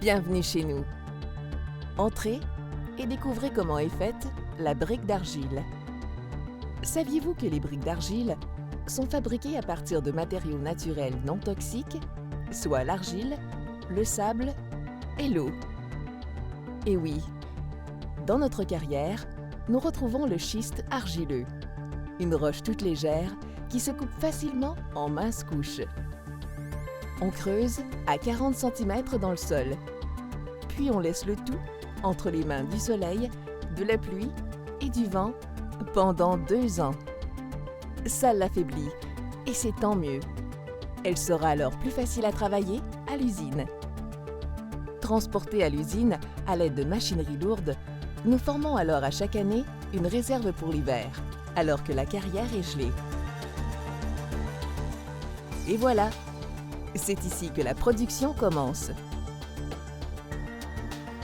Bienvenue chez nous. Entrez et découvrez comment est faite la brique d'argile. Saviez-vous que les briques d'argile sont fabriquées à partir de matériaux naturels non toxiques, soit l'argile, le sable et l'eau? Et oui, dans notre carrière, nous retrouvons le schiste argileux, une roche toute légère qui se coupe facilement en minces couches. On creuse à 40 cm dans le sol, puis on laisse le tout entre les mains du soleil, de la pluie et du vent pendant 2 ans. Ça l'affaiblit et c'est tant mieux. Elle sera alors plus facile à travailler à l'usine. Transportée à l'usine à l'aide de machinerie lourde, nous formons alors à chaque année une réserve pour l'hiver, alors que la carrière est gelée. Et voilà, c'est ici que la production commence.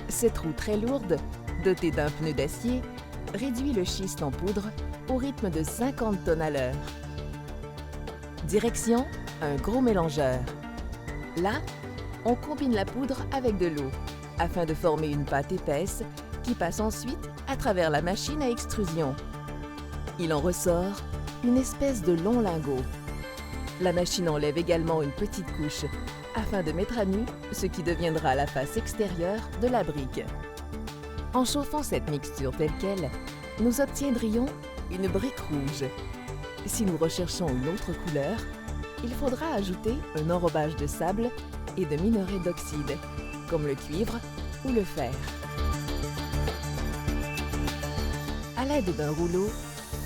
Cette roue très lourde, dotée d'un pneu d'acier, réduit le schiste en poudre au rythme de 50 tonnes à l'heure. Direction, un gros mélangeur. Là, on combine la poudre avec de l'eau afin de former une pâte épaisse qui passe ensuite à travers la machine à extrusion. Il en ressort une espèce de long lingot. La machine enlève également une petite couche afin de mettre à nu ce qui deviendra la face extérieure de la brique. En chauffant cette mixture telle qu'elle, nous obtiendrions une brique rouge. Si nous recherchons une autre couleur, il faudra ajouter un enrobage de sable et de minerais d'oxyde, comme le cuivre ou le fer. À l'aide d'un rouleau,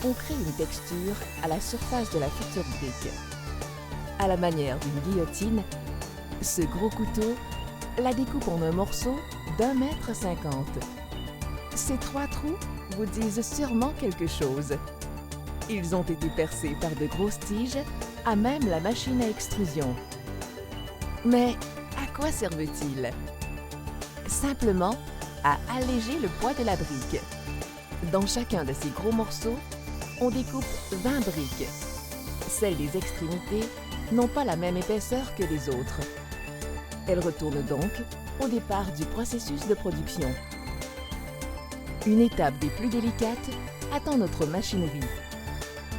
on crée une texture à la surface de la future brique. À la manière d'une guillotine, ce gros couteau la découpe en un morceau d'1,50 m. Ces 3 trous vous disent sûrement quelque chose. Ils ont été percés par de grosses tiges à même la machine à extrusion. Mais à quoi servent-ils? Simplement à alléger le poids de la brique. Dans chacun de ces gros morceaux, on découpe 20 briques. Celles des extrémités n'ont pas la même épaisseur que les autres. Elles retournent donc au départ du processus de production. Une étape des plus délicates attend notre machinerie.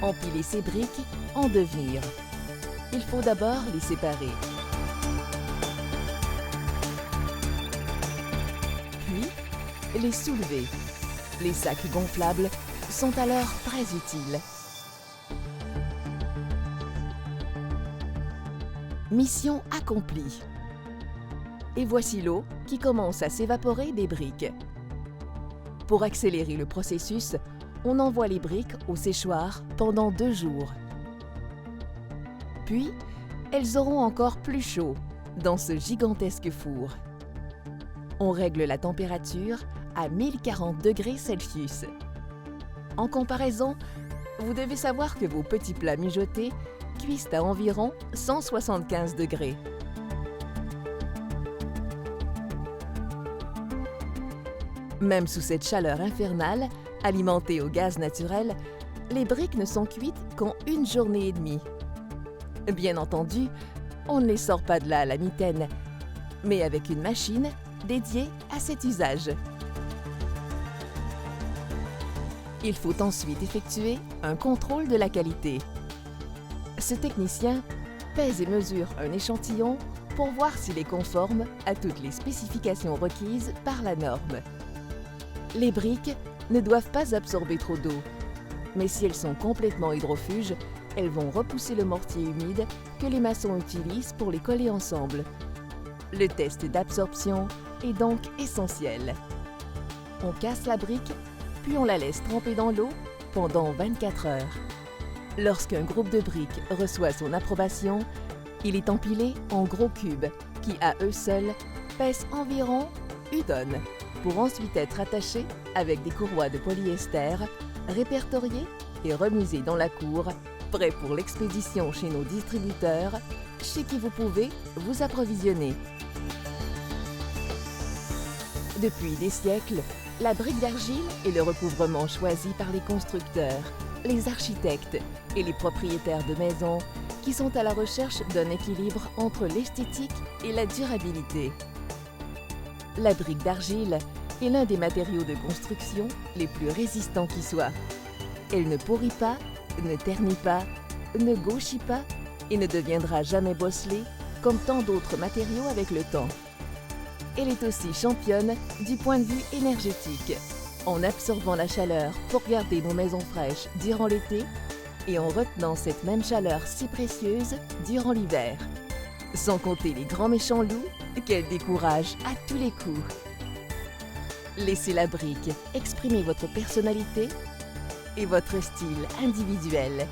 Empiler ces briques en devenir. Il faut d'abord les séparer. Puis, les soulever. Les sacs gonflables sont alors très utiles. Mission accomplie. Et voici l'eau qui commence à s'évaporer des briques. Pour accélérer le processus, on envoie les briques au séchoir pendant 2 jours. Puis, elles auront encore plus chaud dans ce gigantesque four. On règle la température à 1040 degrés Celsius. En comparaison, vous devez savoir que vos petits plats mijotés cuisent à environ 175 degrés. Même sous cette chaleur infernale, alimentée au gaz naturel, les briques ne sont cuites qu'en 1 journée et demie. Bien entendu, on ne les sort pas de là à la mitaine, mais avec une machine dédiée à cet usage. Il faut ensuite effectuer un contrôle de la qualité. Ce technicien pèse et mesure un échantillon pour voir s'il est conforme à toutes les spécifications requises par la norme. Les briques ne doivent pas absorber trop d'eau, mais si elles sont complètement hydrofuges, elles vont repousser le mortier humide que les maçons utilisent pour les coller ensemble. Le test d'absorption est donc essentiel. On casse la brique, puis on la laisse tremper dans l'eau pendant 24 heures. Lorsqu'un groupe de briques reçoit son approbation, il est empilé en gros cubes qui, à eux seuls, pèsent environ 1 tonne, pour ensuite être attachés avec des courroies de polyester, répertoriés et remisés dans la cour, prêts pour l'expédition chez nos distributeurs, chez qui vous pouvez vous approvisionner. Depuis des siècles, la brique d'argile est le recouvrement choisi par les constructeurs, les architectes et les propriétaires de maisons qui sont à la recherche d'un équilibre entre l'esthétique et la durabilité. La brique d'argile est l'un des matériaux de construction les plus résistants qui soient. Elle ne pourrit pas, ne ternit pas, ne gauchit pas et ne deviendra jamais bosselée comme tant d'autres matériaux avec le temps. Elle est aussi championne du point de vue énergétique, en absorbant la chaleur pour garder nos maisons fraîches durant l'été et en retenant cette même chaleur si précieuse durant l'hiver. Sans compter les grands méchants loups qu'elle décourage à tous les coups. Laissez la brique exprimer votre personnalité et votre style individuel.